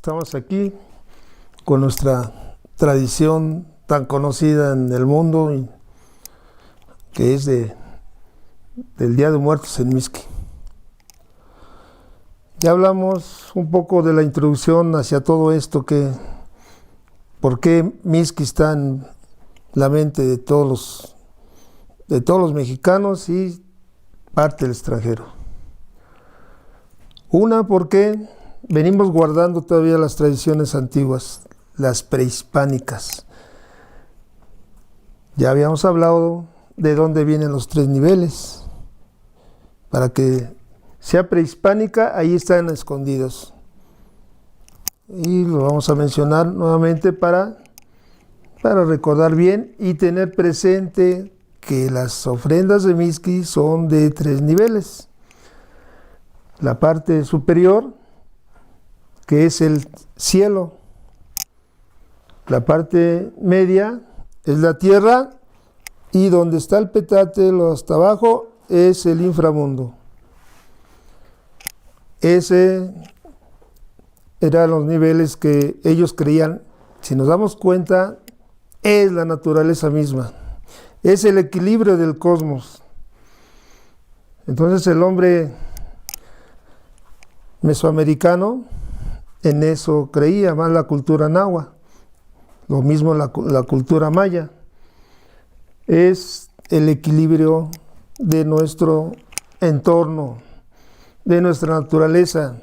Estamos aquí con nuestra tradición tan conocida en el mundo, que es del Día de Muertos en Mixqui. Ya hablamos un poco de la introducción hacia todo esto, por qué Mixqui está en la mente de todos los mexicanos y parte del extranjero. Una, porque venimos guardando todavía las tradiciones antiguas, las prehispánicas. Ya habíamos hablado de dónde vienen los 3 niveles. Para que sea prehispánica, ahí están escondidos. Y lo vamos a mencionar nuevamente para recordar bien y tener presente que las ofrendas de Mixqui son de 3 niveles. La parte superior, que es el cielo. La parte media es la tierra, y donde está el petate, hasta abajo, es el inframundo. Ese eran los niveles que ellos creían. Si nos damos cuenta, es la naturaleza misma. Es el equilibrio del cosmos. Entonces el hombre mesoamericano en eso creía, más la cultura náhuatl. Lo mismo la cultura maya. Es el equilibrio de nuestro entorno, de nuestra naturaleza.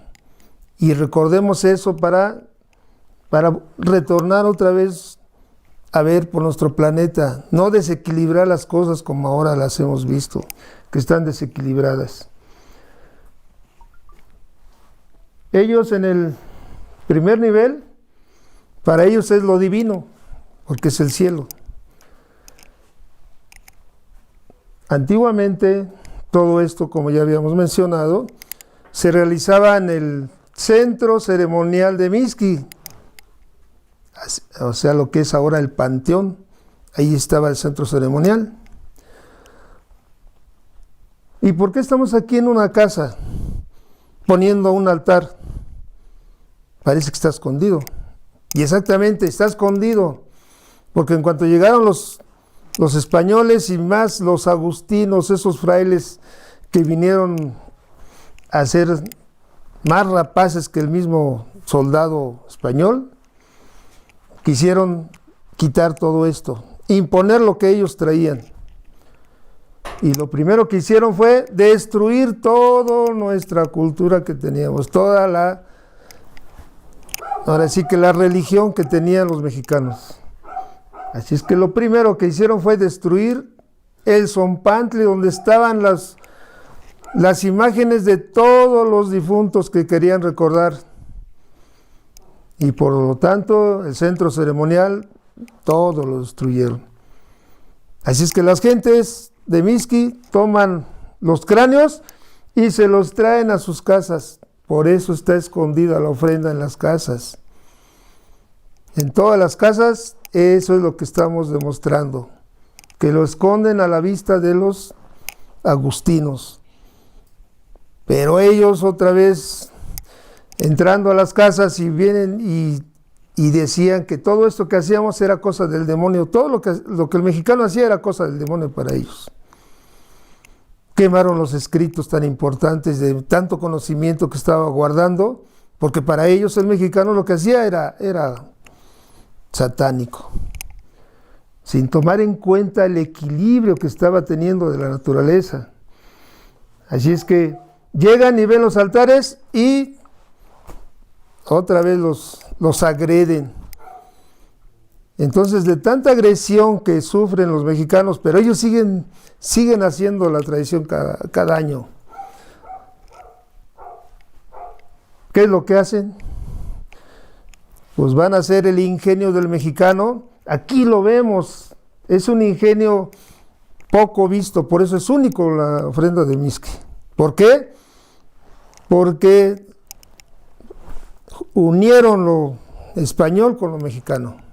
Y recordemos eso para retornar otra vez a ver por nuestro planeta, no desequilibrar las cosas como ahora las hemos visto, que están desequilibradas. Ellos en el primer nivel, para ellos es lo divino, porque es el cielo. Antiguamente, todo esto, como ya habíamos mencionado, se realizaba en el centro ceremonial de Mixqui, o sea, lo que es ahora el panteón. Ahí estaba el centro ceremonial. ¿Y por qué estamos aquí en una casa poniendo un altar? Parece que está escondido. Y exactamente, está escondido, porque en cuanto llegaron los españoles y más los agustinos, esos frailes que vinieron a ser más rapaces que el mismo soldado español, quisieron quitar todo esto, imponer lo que ellos traían. Y lo primero que hicieron fue destruir toda nuestra cultura que teníamos, ahora sí que la religión que tenían los mexicanos. Así es que lo primero que hicieron fue destruir el Zompantli, donde estaban las imágenes de todos los difuntos que querían recordar. Y por lo tanto, el centro ceremonial, todo lo destruyeron. Así es que las gentes de Mixqui toman los cráneos y se los traen a sus casas. Por eso está escondida la ofrenda en las casas. En todas las casas, eso es lo que estamos demostrando, que lo esconden a la vista de los agustinos. Pero ellos otra vez, entrando a las casas, y vienen y decían que todo esto que hacíamos era cosa del demonio. Todo lo que el mexicano hacía era cosa del demonio para ellos. Quemaron los escritos tan importantes de tanto conocimiento que estaba guardando, porque para ellos el mexicano lo que hacía era satánico, sin tomar en cuenta el equilibrio que estaba teniendo de la naturaleza. Así es que llegan y ven los altares y otra vez los agreden. Entonces, de tanta agresión que sufren los mexicanos, pero ellos siguen haciendo la tradición cada año. ¿Qué es lo que hacen? Pues van a hacer el ingenio del mexicano. Aquí lo vemos, es un ingenio poco visto, por eso es único la ofrenda de Mixqui. ¿Por qué? Porque unieron lo español con lo mexicano.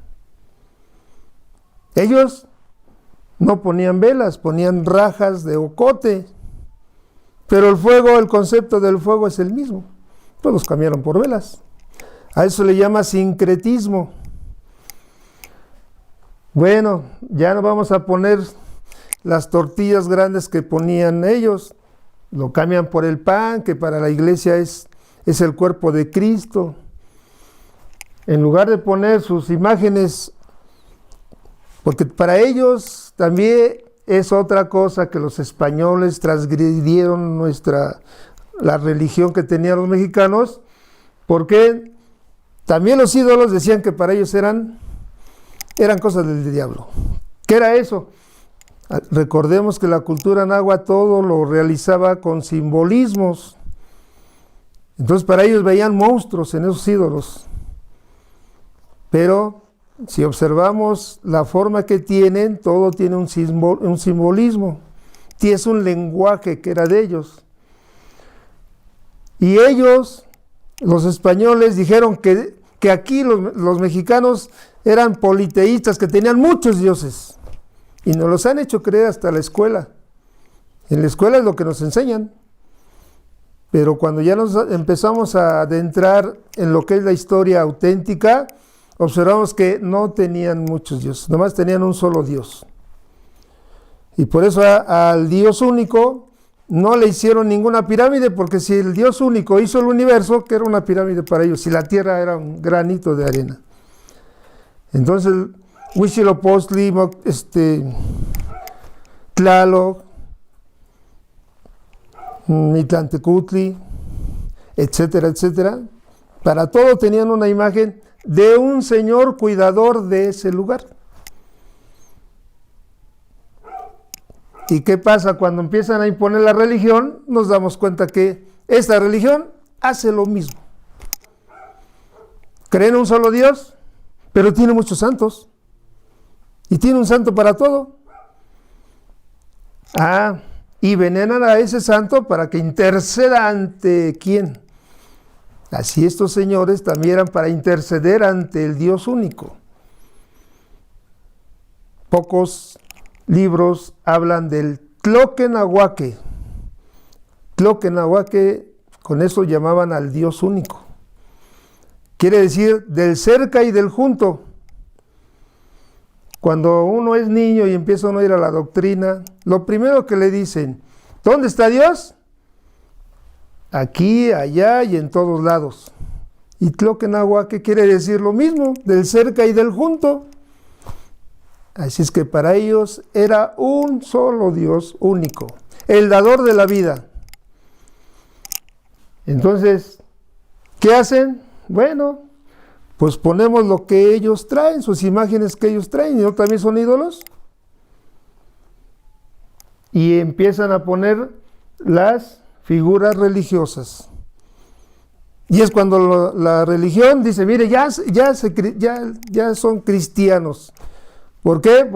Ellos no ponían velas, ponían rajas de ocote, pero el concepto del fuego es el mismo. Pues los cambiaron por velas. A eso le llama sincretismo. Bueno, ya no vamos a poner las tortillas grandes que ponían ellos. Lo cambian por el pan, que para la iglesia es el cuerpo de Cristo. En lugar de poner sus imágenes, porque para ellos también es otra cosa que los españoles transgredieron la religión que tenían los mexicanos, porque también los ídolos decían que para ellos eran cosas del diablo. ¿Qué era eso? Recordemos que la cultura náhuatl todo lo realizaba con simbolismos. Entonces para ellos veían monstruos en esos ídolos. Pero si observamos la forma que tienen, todo tiene un simbolismo. Y es un lenguaje que era de ellos. Y ellos, los españoles, dijeron que aquí los mexicanos eran politeístas, que tenían muchos dioses. Y nos los han hecho creer hasta la escuela. En la escuela es lo que nos enseñan. Pero cuando ya nos empezamos a adentrar en lo que es la historia auténtica, observamos que no tenían muchos dioses, nomás tenían un solo Dios. Y por eso al Dios único no le hicieron ninguna pirámide, porque si el Dios único hizo el universo, que era una pirámide para ellos, si la tierra era un granito de arena. Entonces, Huitzilopochtli, Tlaloc, Mitlantecutli, etcétera, etcétera, para todo tenían una imagen de un señor cuidador de ese lugar. ¿Y qué pasa cuando empiezan a imponer la religión? Nos damos cuenta que esta religión hace lo mismo. Creen en un solo Dios, pero tiene muchos santos. Y tiene un santo para todo. Y veneran a ese santo para que interceda ante ¿quién? Así estos señores también eran para interceder ante el Dios único. Pocos libros hablan del Tloquenahuaque. Tloquenahuaque, con eso llamaban al Dios único. Quiere decir del cerca y del junto. Cuando uno es niño y empieza uno a ir a la doctrina, lo primero que le dicen, ¿dónde está Dios? Aquí, allá y en todos lados. Y Tloquenahuaque quiere decir lo mismo, del cerca y del junto. Así es que para ellos era un solo Dios único, el dador de la vida. Entonces, ¿qué hacen? Bueno, pues ponemos lo que ellos traen, sus imágenes que ellos traen, ¿y no también son ídolos? Y empiezan a poner las figuras religiosas. Y es cuando la religión dice, mire, ya son cristianos. ¿Por qué?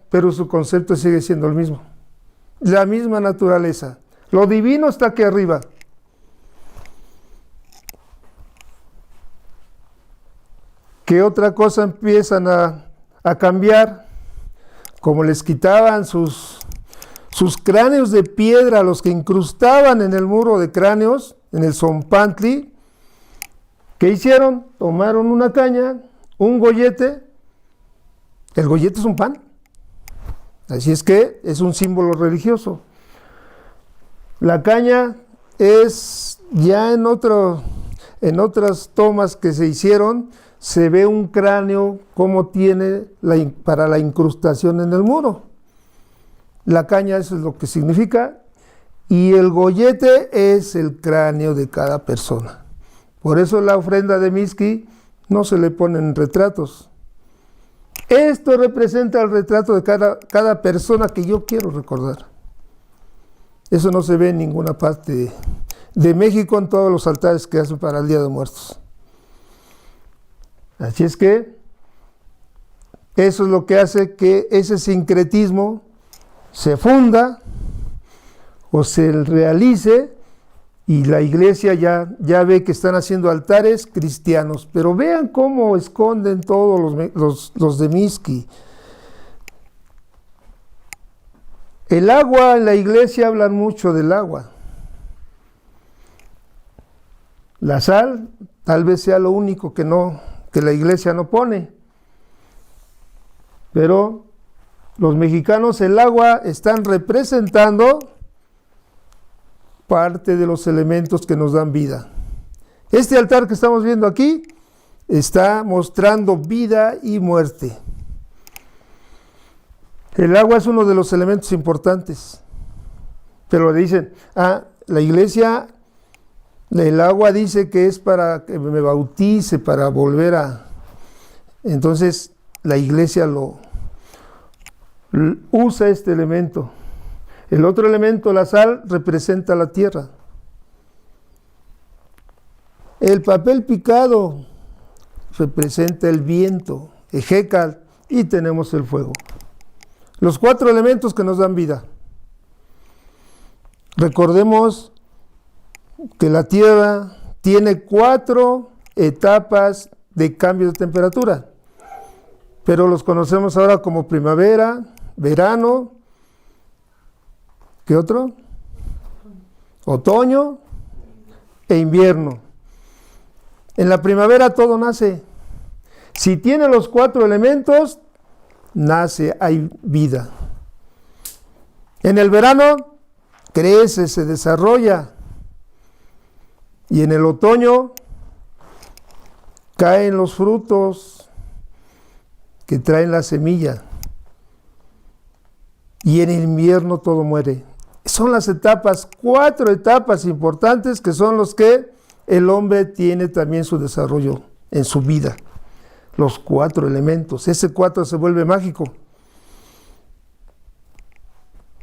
Pero su concepto sigue siendo el mismo. La misma naturaleza. Lo divino está aquí arriba. ¿Qué otra cosa empiezan a cambiar? Como les quitaban sus cráneos de piedra, los que incrustaban en el muro de cráneos, en el Zompantli, ¿qué hicieron? Tomaron una caña, un gollete. El gollete es un pan. Así es que es un símbolo religioso. La caña es ya en otras tomas que se hicieron, se ve un cráneo como tiene para la incrustación en el muro. La caña, eso es lo que significa, y el gollete es el cráneo de cada persona. Por eso la ofrenda de Mixqui no se le ponen retratos. Esto representa el retrato de cada persona que yo quiero recordar. Eso no se ve en ninguna parte de México, en todos los altares que hacen para el Día de Muertos. Así es que eso es lo que hace que ese sincretismo se funda o se realice, y la iglesia ya ve que están haciendo altares cristianos. Pero vean cómo esconden todos los de Mixqui. El agua, en la iglesia hablan mucho del agua. La sal Tal vez sea lo único que la iglesia no pone. Pero los mexicanos el agua están representando parte de los elementos que nos dan vida. Este altar que estamos viendo aquí está mostrando vida y muerte. El agua es uno de los elementos importantes. Pero le dicen, la iglesia, el agua dice que es para que me bautice, para volver a... Entonces la iglesia usa este elemento. El otro elemento, la sal, representa la tierra. El papel picado representa el viento, Ejecal, y tenemos el fuego. Los 4 elementos que nos dan vida. Recordemos que la tierra tiene 4 etapas de cambio de temperatura, pero los conocemos ahora como primavera, verano, ¿qué otro? Otoño e invierno. En la primavera todo nace. Si tiene los 4 elementos, nace, hay vida. En el verano crece, se desarrolla. Y en el otoño caen los frutos que traen la semilla. Y en el invierno todo muere. Son las etapas, 4 etapas importantes que son los que el hombre tiene también su desarrollo en su vida. Los 4 elementos. Ese 4 se vuelve mágico.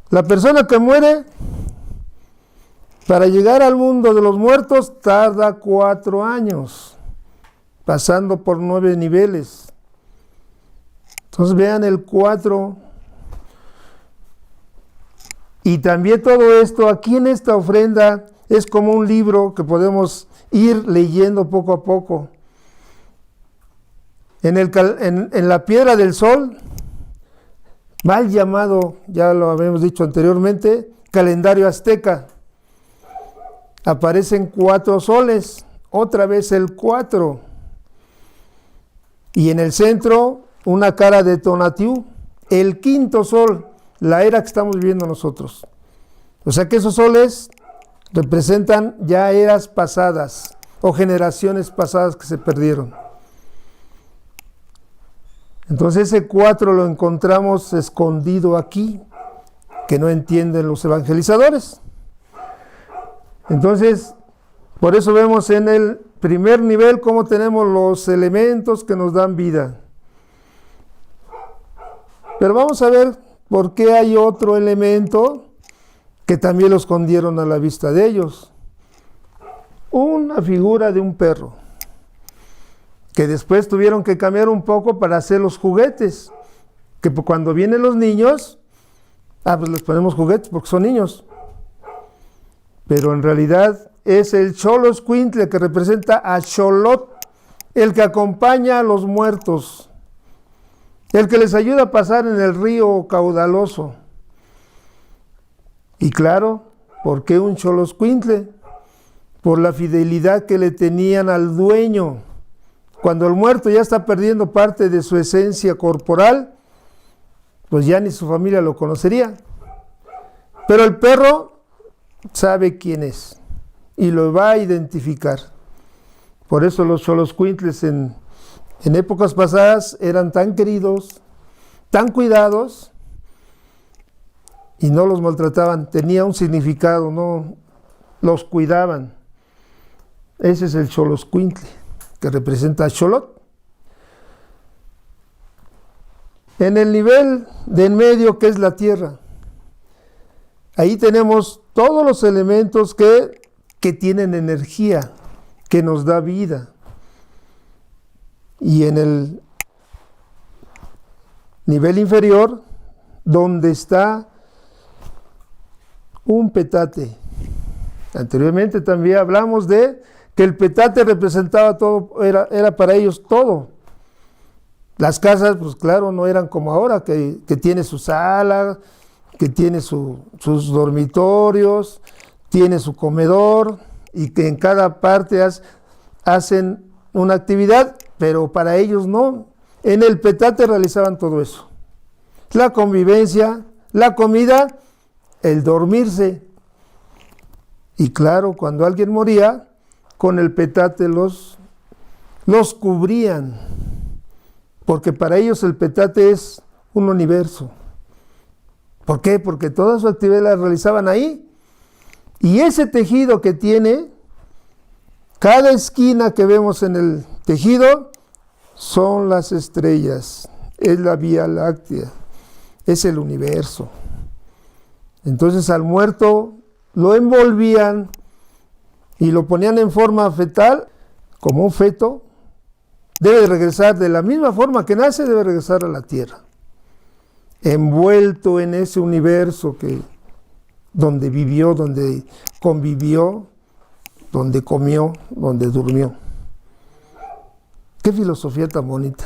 La persona que muere, para llegar al mundo de los muertos, tarda 4 años, pasando por 9 niveles. Entonces vean el 4. Y también todo esto, aquí en esta ofrenda, es como un libro que podemos ir leyendo poco a poco. En la piedra del sol, mal llamado, ya lo habíamos dicho anteriormente, calendario azteca, aparecen 4 soles, otra vez el 4. Y en el centro, una cara de Tonatiuh, el 5.º sol, la era que estamos viviendo nosotros. O sea que esos soles representan ya eras pasadas o generaciones pasadas que se perdieron. Entonces ese 4 lo encontramos escondido aquí, que no entienden los evangelizadores. Entonces, por eso vemos en el primer nivel cómo tenemos los elementos que nos dan vida. Pero vamos a ver por qué hay otro elemento que también lo escondieron a la vista de ellos. Una figura de un perro, que después tuvieron que cambiar un poco para hacer los juguetes, que cuando vienen los niños, pues les ponemos juguetes porque son niños. Pero en realidad es el Xoloscuintle, que representa a Xolotl, el que acompaña a los muertos, el que les ayuda a pasar en el río caudaloso. Y claro, ¿por qué un Xoloscuintle? Por la fidelidad que le tenían al dueño. Cuando el muerto ya está perdiendo parte de su esencia corporal, pues ya ni su familia lo conocería. Pero el perro sabe quién es y lo va a identificar. Por eso los Xoloscuintles en épocas pasadas eran tan queridos, tan cuidados, y no los maltrataban. Tenía un significado, no los cuidaban. Ese es el Xoloscuintle, que representa a Xolotl. En el nivel de en medio, que es la tierra, ahí tenemos todos los elementos que tienen energía, que nos da vida. Y en el nivel inferior, donde está un petate. Anteriormente también hablamos de que el petate representaba todo, era para ellos todo. Las casas, pues claro, no eran como ahora, que tiene su sala, que tiene sus dormitorios, tiene su comedor, y que en cada parte hacen una actividad, pero para ellos no. En el petate realizaban todo eso. La convivencia, la comida, el dormirse. Y claro, cuando alguien moría, con el petate los cubrían, porque para ellos el petate es un universo. ¿Por qué? Porque toda su actividad la realizaban ahí. Y ese tejido que tiene, cada esquina que vemos en el tejido, son las estrellas, es la Vía Láctea, es el universo. Entonces al muerto lo envolvían y lo ponían en forma fetal, como un feto, debe regresar de la misma forma que nace, debe regresar a la tierra, envuelto en ese universo donde vivió, donde convivió, donde comió, donde durmió. Qué filosofía tan bonita.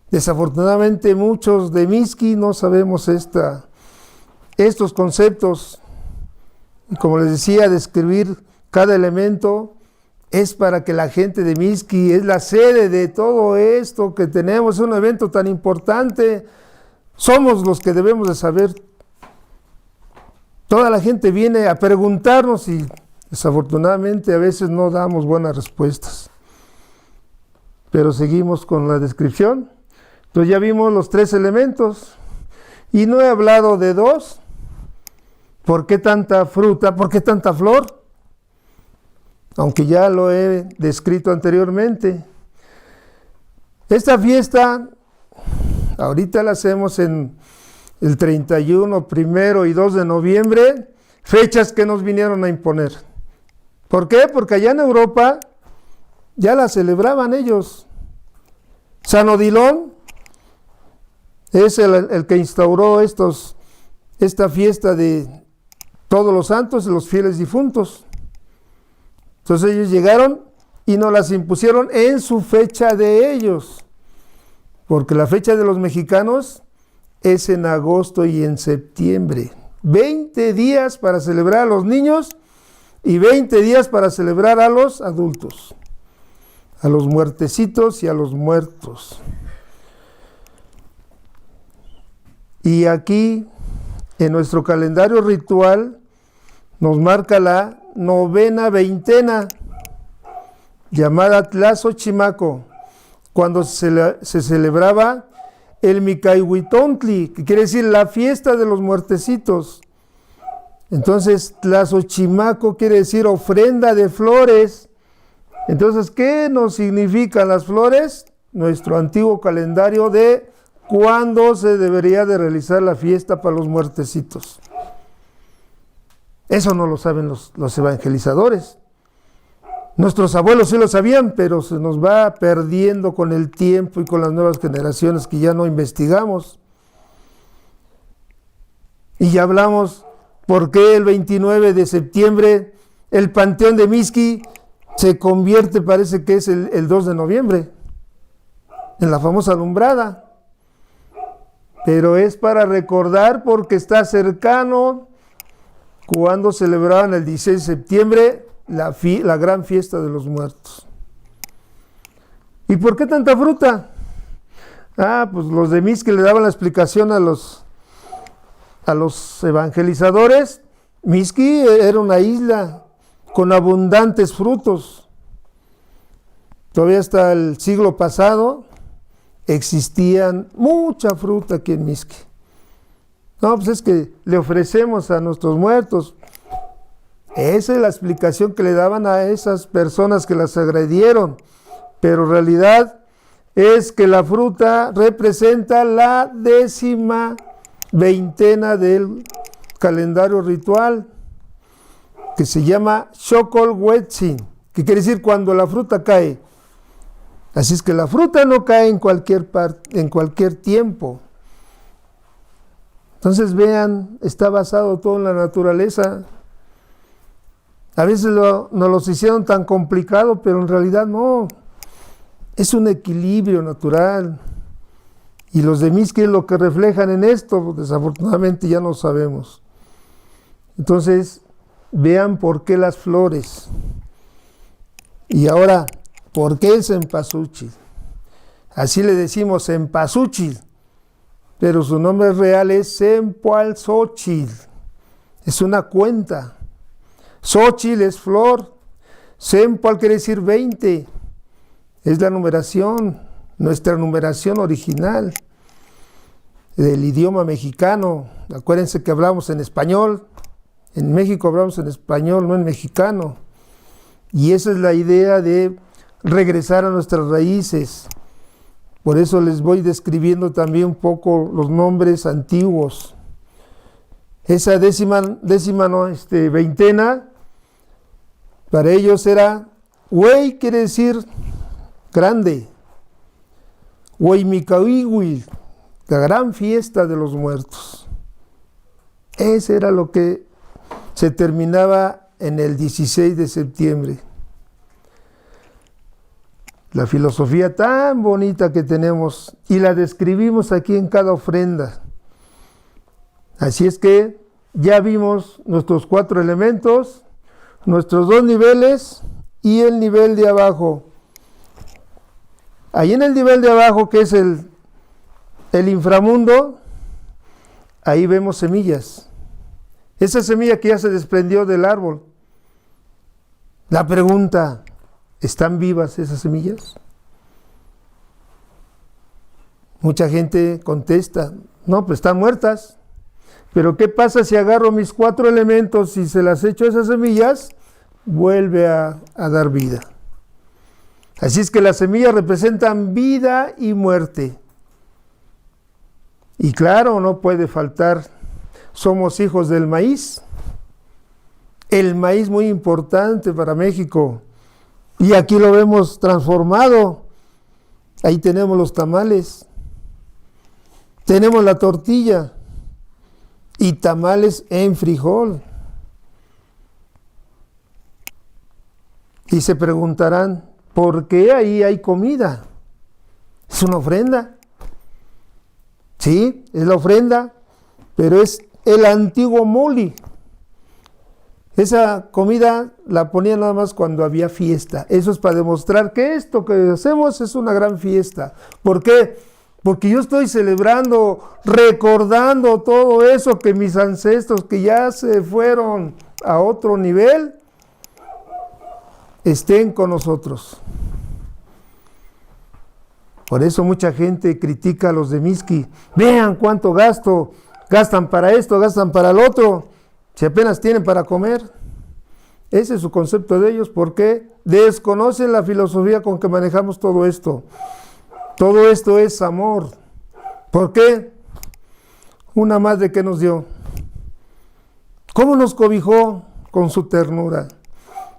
Desafortunadamente muchos de Mixqui no sabemos estos conceptos. Y como les decía, describir cada elemento es para que la gente de Mixqui es la sede de todo esto que tenemos, es un evento tan importante. Somos los que debemos de saber. Toda la gente viene a preguntarnos y desafortunadamente a veces no damos buenas respuestas. Pero seguimos con la descripción. Entonces ya vimos los 3 elementos y no he hablado de 2. ¿Por qué tanta fruta? ¿Por qué tanta flor? Aunque ya lo he descrito anteriormente. Esta fiesta, ahorita la hacemos en el 31, 1 y 2 de noviembre, fechas que nos vinieron a imponer. ¿Por qué? Porque allá en Europa ya la celebraban ellos. San Odilon es el que instauró esta fiesta de todos los santos y los fieles difuntos. Entonces ellos llegaron y nos las impusieron en su fecha de ellos, porque la fecha de los mexicanos es en agosto y en septiembre. 20 días para celebrar a los niños y 20 días para celebrar a los adultos, a los muertecitos y a los muertos. Y aquí, en nuestro calendario ritual, nos marca la novena veintena, llamada Tlazochimaco, cuando se celebraba el Micahuitontli, que quiere decir la fiesta de los muertecitos. Entonces, Tlazochimaco quiere decir ofrenda de flores. Entonces, ¿qué nos significan las flores? Nuestro antiguo calendario de cuándo se debería de realizar la fiesta para los muertecitos. Eso no lo saben los evangelizadores. Nuestros abuelos sí lo sabían, pero se nos va perdiendo con el tiempo y con las nuevas generaciones que ya no investigamos. Y ya hablamos por qué el 29 de septiembre el Panteón de Mixqui se convierte, parece que es el 2 de noviembre, en la famosa alumbrada. Pero es para recordar porque está cercano cuando celebraban el 16 de septiembre la gran fiesta de los muertos. ¿Y por qué tanta fruta? Pues los de Mixqui le daban la explicación a los evangelizadores. Mixqui era una isla con abundantes frutos. Todavía hasta el siglo pasado existían mucha fruta aquí en Mixqui. No, pues es que le ofrecemos a nuestros muertos. Esa es la explicación que le daban a esas personas que las agredieron. Pero en realidad es que la fruta representa la 10ª veintena del calendario ritual, que se llama Xocolhuetzin, que quiere decir cuando la fruta cae. Así es que la fruta no cae en cualquier parte, en cualquier tiempo. Entonces vean, está basado todo en la naturaleza. A veces nos los hicieron tan complicado, pero en realidad no. Es un equilibrio natural. Y los de Mixqui es lo que reflejan en esto, desafortunadamente ya no sabemos. Entonces, vean por qué las flores. Y ahora, ¿por qué el cempasúchil? Así le decimos cempasúchil, pero su nombre real es Cempoalzóchitl. Es una cuenta. Xochitl es flor. Cempoal quiere decir 20. Es la numeración, nuestra numeración original del idioma mexicano. Acuérdense que hablamos en español. En México hablamos en español, no en mexicano. Y esa es la idea de regresar a nuestras raíces. Por eso les voy describiendo también un poco los nombres antiguos. Esa veintena, para ellos era, Huey quiere decir grande. Hueymicahuihuil, la gran fiesta de los muertos. Ese era lo que se terminaba en el 16 de septiembre. La filosofía tan bonita que tenemos y la describimos aquí en cada ofrenda. Así es que ya vimos nuestros 4 elementos, nuestros 2 niveles y el nivel de abajo. Ahí en el nivel de abajo, que es el inframundo, ahí vemos semillas. Esa semilla que ya se desprendió del árbol. La pregunta, ¿están vivas esas semillas? Mucha gente contesta, no, pues están muertas. Pero ¿qué pasa si agarro mis 4 elementos y se las echo a esas semillas? Vuelve a dar vida. Así es que las semillas representan vida y muerte. Y claro, no puede faltar, somos hijos del maíz. El maíz muy importante para México. Y aquí lo vemos transformado. Ahí tenemos los tamales. Tenemos la tortilla. Y tamales en frijol. Y se preguntarán, ¿por qué ahí hay comida? Es una ofrenda. Sí, es la ofrenda, pero es el antiguo moli. Esa comida la ponían nada más cuando había fiesta. Eso es para demostrar que esto que hacemos es una gran fiesta. ¿Por qué? Porque yo estoy celebrando, recordando todo eso que mis ancestros que ya se fueron a otro nivel, estén con nosotros. Por eso mucha gente critica a los de Mixqui. Vean cuánto gastan para esto, gastan para el otro, si apenas tienen para comer. Ese es su concepto de ellos, porque desconocen la filosofía con que manejamos todo esto. Todo esto es amor. ¿Por qué? Una madre que nos dio. ¿Cómo nos cobijó con su ternura?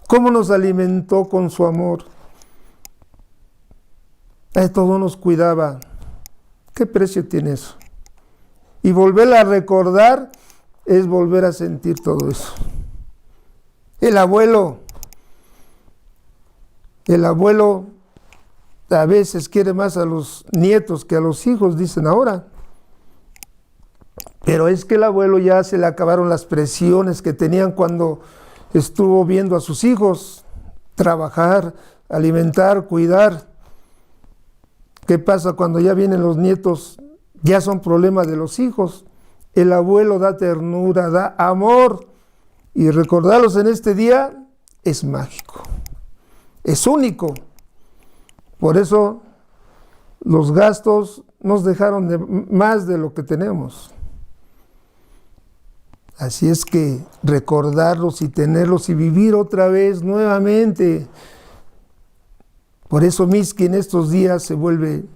¿Cómo nos alimentó con su amor? Todo nos cuidaba. ¿Qué precio tiene eso? Y volver a recordar es volver a sentir todo eso. El abuelo a veces quiere más a los nietos que a los hijos, dicen ahora. Pero es que el abuelo ya se le acabaron las presiones que tenían cuando estuvo viendo a sus hijos trabajar, alimentar, cuidar. ¿Qué pasa cuando ya vienen los nietos? Ya son problemas de los hijos. El abuelo da ternura, da amor. Y recordarlos en este día es mágico. Es único. Por eso los gastos nos dejaron más de lo que tenemos. Así es que recordarlos y tenerlos y vivir otra vez nuevamente. Por eso Mixqui en estos días se vuelve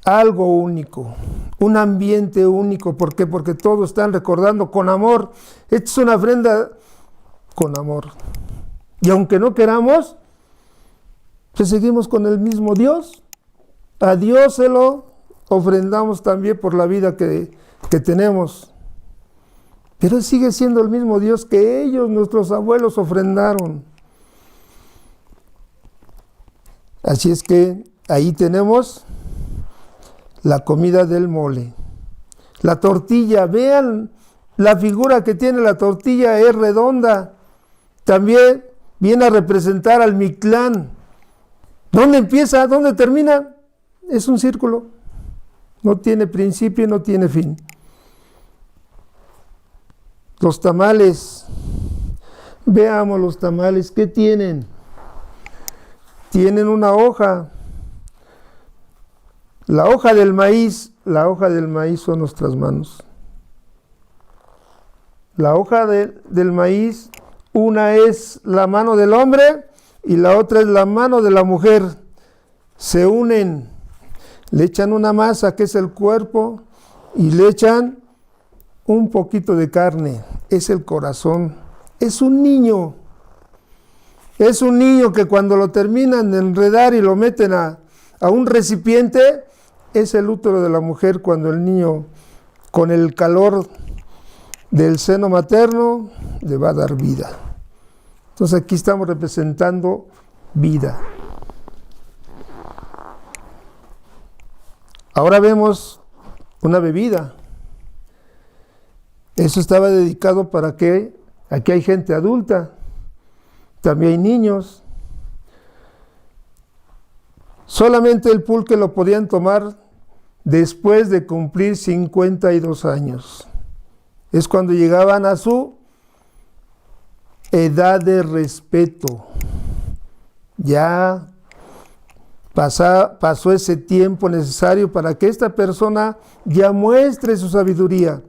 algo único, un ambiente único. ¿Por qué? Porque todos están recordando con amor. Esta es una ofrenda con amor. Y aunque no queramos, pues seguimos con el mismo Dios. A Dios se lo ofrendamos también por la vida que tenemos. Pero sigue siendo el mismo Dios que ellos, nuestros abuelos, ofrendaron. Así es que ahí tenemos la comida del mole. La tortilla, vean la figura que tiene la tortilla, es redonda. También viene a representar al Mictlán. ¿Dónde empieza? ¿Dónde termina? Es un círculo. No tiene principio, no tiene fin. Los tamales. Veamos los tamales. ¿Qué tienen? Tienen una hoja. La hoja del maíz son nuestras manos. La hoja del maíz, una es la mano del hombre y la otra es la mano de la mujer. Se unen, le echan una masa que es el cuerpo y le echan un poquito de carne, es el corazón. Es un niño que cuando lo terminan de enredar y lo meten a un recipiente, es el útero de la mujer cuando el niño, con el calor del seno materno, le va a dar vida. Entonces aquí estamos representando vida. Ahora vemos una bebida. Eso estaba dedicado para que aquí hay gente adulta, también hay niños. Solamente el pulque lo podían tomar después de cumplir 52 años. Es cuando llegaban a su edad de respeto. Ya pasó ese tiempo necesario para que esta persona ya muestre su sabiduría.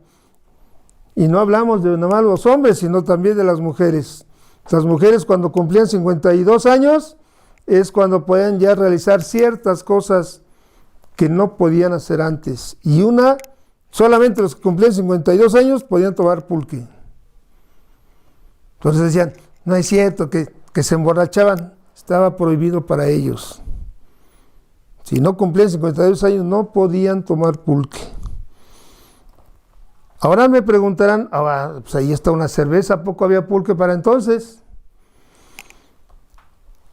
Y no hablamos de nomás los hombres, sino también de las mujeres. Las mujeres cuando cumplían 52 años es cuando podían ya realizar ciertas cosas que no podían hacer antes. Y solamente los que cumplían 52 años podían tomar pulque. Entonces decían, no es cierto que se emborrachaban, estaba prohibido para ellos. Si no cumplían 52 años no podían tomar pulque. Ahora me preguntarán, pues ahí está una cerveza, ¿a poco había pulque para entonces?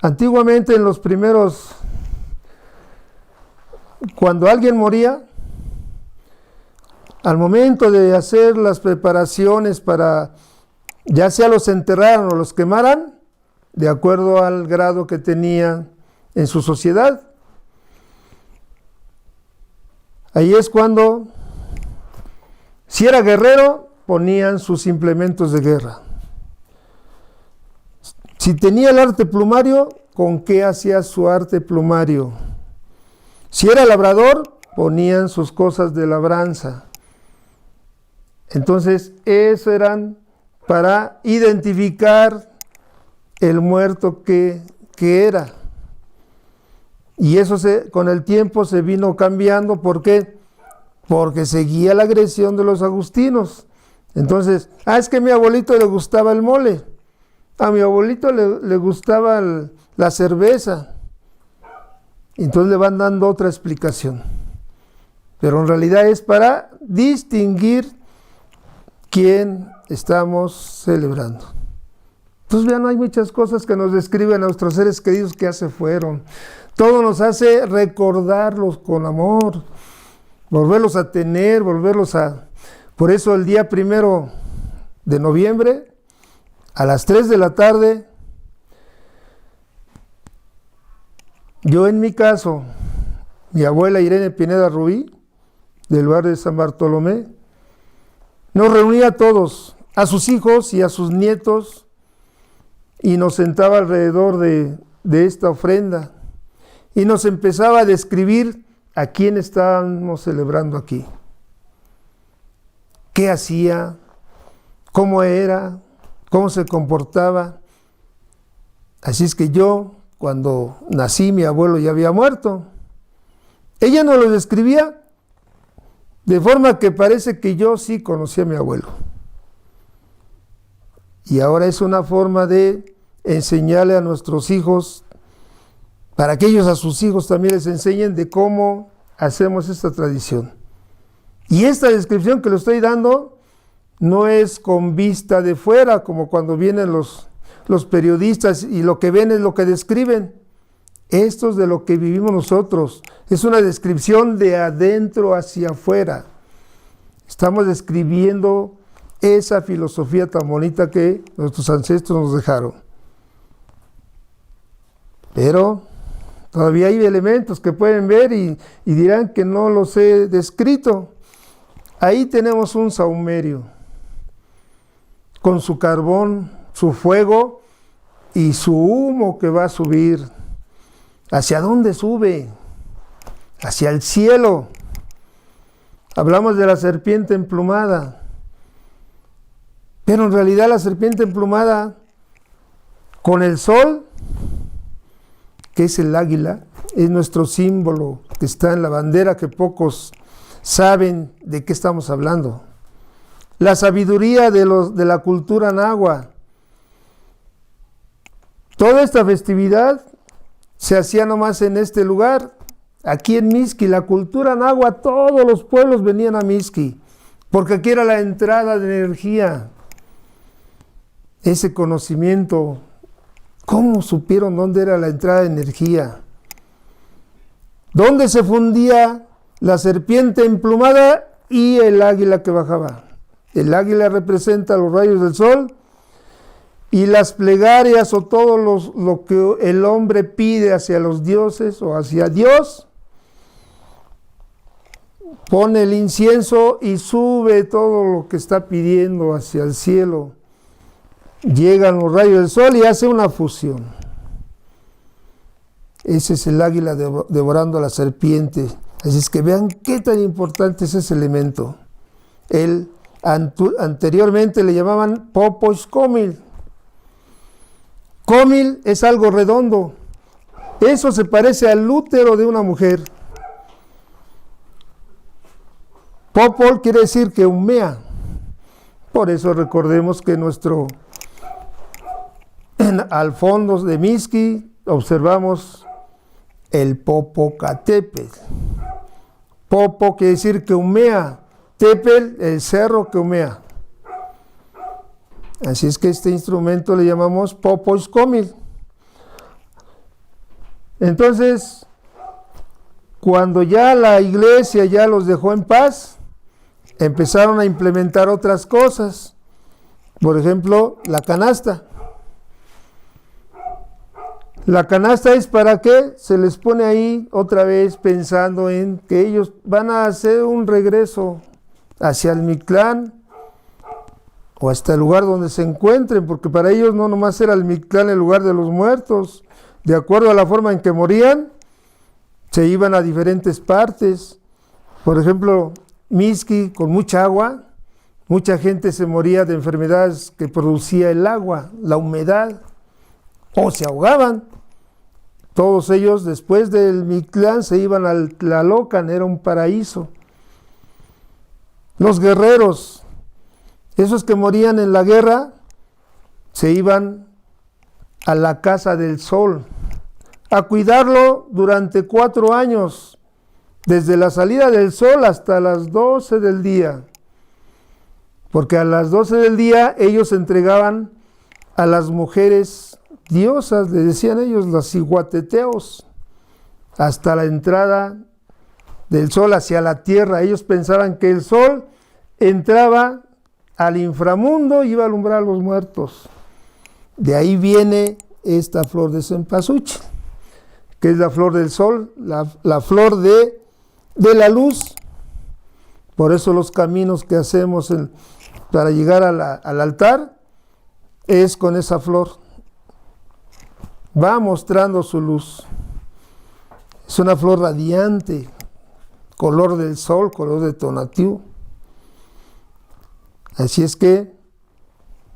Antiguamente en los primeros, cuando alguien moría, al momento de hacer las preparaciones para, ya sea los enterraran o los quemaran, de acuerdo al grado que tenía en su sociedad, ahí es cuando, si era guerrero, ponían sus implementos de guerra. Si tenía el arte plumario, ¿con qué hacía su arte plumario? Si era labrador, ponían sus cosas de labranza. Entonces, eso eran para identificar el muerto que era. Y eso con el tiempo se vino cambiando. ¿Por qué? Porque seguía la agresión de los agustinos. Entonces, es que a mi abuelito le gustaba el mole. A mi abuelito le gustaba la cerveza. Entonces le van dando otra explicación. Pero en realidad es para distinguir quién estamos celebrando. Entonces vean, hay muchas cosas que nos describen a nuestros seres queridos que ya se fueron. Todo nos hace recordarlos con amor, volverlos a tener, Por eso el día 1 de noviembre, a las 3 de la tarde, yo en mi caso, mi abuela Irene Pineda Rubí, del barrio de San Bartolomé, nos reunía a todos, a sus hijos y a sus nietos, y nos sentaba alrededor de esta ofrenda, y nos empezaba a describir a quién estábamos celebrando aquí, qué hacía, cómo era, cómo se comportaba. Así es que yo, cuando nací, mi abuelo ya había muerto. Ella nos lo describía de forma que parece que yo sí conocía a mi abuelo. Y ahora es una forma de enseñarle a nuestros hijos, para que ellos a sus hijos también les enseñen de cómo hacemos esta tradición. Y esta descripción que le estoy dando no es con vista de fuera, como cuando vienen los periodistas y lo que ven es lo que describen. Esto es de lo que vivimos nosotros. Es una descripción de adentro hacia afuera. Estamos describiendo esa filosofía tan bonita que nuestros ancestros nos dejaron. Pero todavía hay elementos que pueden ver y dirán que no los he descrito. Ahí tenemos un saumerio con su carbón, su fuego y su humo que va a subir. ¿Hacia dónde sube? Hacia el cielo. Hablamos de la serpiente emplumada. Pero en realidad la serpiente emplumada con el sol, que es el águila, es nuestro símbolo que está en la bandera, que pocos saben de qué estamos hablando. La sabiduría de la cultura náhuatl. Toda esta festividad se hacía nomás en este lugar, aquí en Mixqui. La cultura náhuatl, todos los pueblos venían a Mixqui, porque aquí era la entrada de energía. Ese conocimiento, ¿cómo supieron dónde era la entrada de energía? ¿Dónde se fundía la serpiente emplumada y el águila que bajaba? El águila representa los rayos del sol y las plegarias o todo lo que el hombre pide hacia los dioses o hacia Dios. Pone el incienso y sube todo lo que está pidiendo hacia el cielo. Llegan los rayos del sol y hace una fusión. Ese es el águila devorando a la serpiente. Así es que vean qué tan importante es ese elemento. Anteriormente le llamaban Popoxcómil. Cómil es algo redondo. Eso se parece al útero de una mujer. Popol quiere decir que humea. Por eso recordemos que al fondo de Mixqui observamos el Popocatépetl. Popo quiere decir que humea. Tepel, el cerro que humea. Así es que este instrumento le llamamos Popoxcómil. Entonces, cuando ya la iglesia ya los dejó en paz, empezaron a implementar otras cosas. Por ejemplo, la canasta. La canasta es para qué se les pone ahí otra vez pensando en que ellos van a hacer un regreso hacia el Mictlán o hasta el lugar donde se encuentren, porque para ellos no nomás era el Mictlán el lugar de los muertos. De acuerdo a la forma en que morían, se iban a diferentes partes. Por ejemplo, Mixqui, con mucha agua, mucha gente se moría de enfermedades que producía el agua, la humedad, o se ahogaban. Todos ellos, después del Mictlán, se iban al Tlalocan, era un paraíso. Los guerreros, esos que morían en la guerra, se iban a la casa del sol, a cuidarlo durante 4 años, desde la salida del sol hasta las 12 del día. Porque a las 12 del día ellos entregaban a las mujeres diosas, le decían ellos, las iguateteos, hasta la entrada del sol hacia la tierra. Ellos pensaban que el sol entraba al inframundo y iba a alumbrar a los muertos. De ahí viene esta flor de cempasúchil, que es la flor del sol, la flor de la luz. Por eso los caminos que hacemos para llegar al altar es con esa flor. Va mostrando su luz. Es una flor radiante, color del sol, color de Tonatiuh. Así es que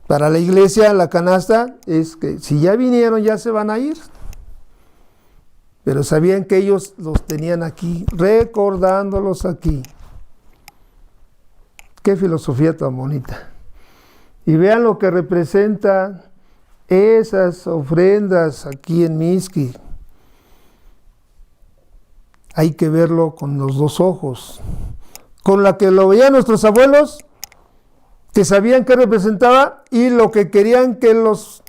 para la iglesia la canasta es que si ya vinieron ya se van a ir. Pero sabían que ellos los tenían aquí, recordándolos aquí. Qué filosofía tan bonita. Y vean lo que representa esas ofrendas aquí en Mixqui. Hay que verlo con los 2 ojos. Con la que lo veían nuestros abuelos, que sabían qué representaba, y lo que querían que los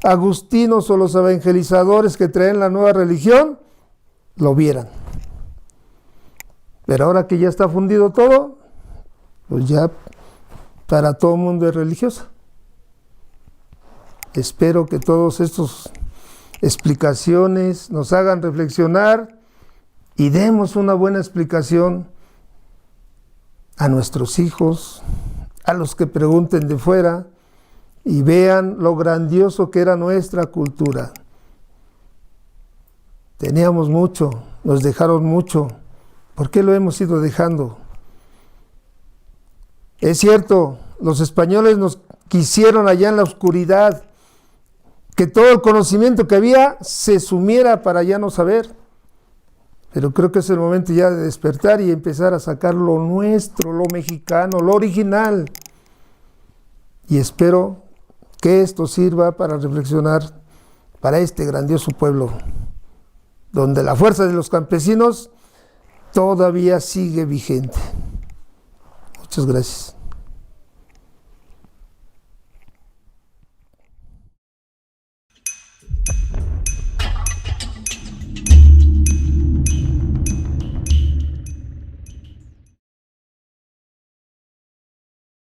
agustinos o los evangelizadores que traen la nueva religión lo vieran. Pero ahora que ya está fundido todo, pues ya para todo el mundo es religiosa. Espero que todos estos explicaciones, nos hagan reflexionar y demos una buena explicación a nuestros hijos, a los que pregunten de fuera y vean lo grandioso que era nuestra cultura. Teníamos mucho, nos dejaron mucho. ¿Por qué lo hemos ido dejando? Es cierto, los españoles nos quisieron allá en la oscuridad, que todo el conocimiento que había se sumiera para ya no saber. Pero creo que es el momento ya de despertar y empezar a sacar lo nuestro, lo mexicano, lo original. Y espero que esto sirva para reflexionar para este grandioso pueblo, donde la fuerza de los campesinos todavía sigue vigente. Muchas gracias.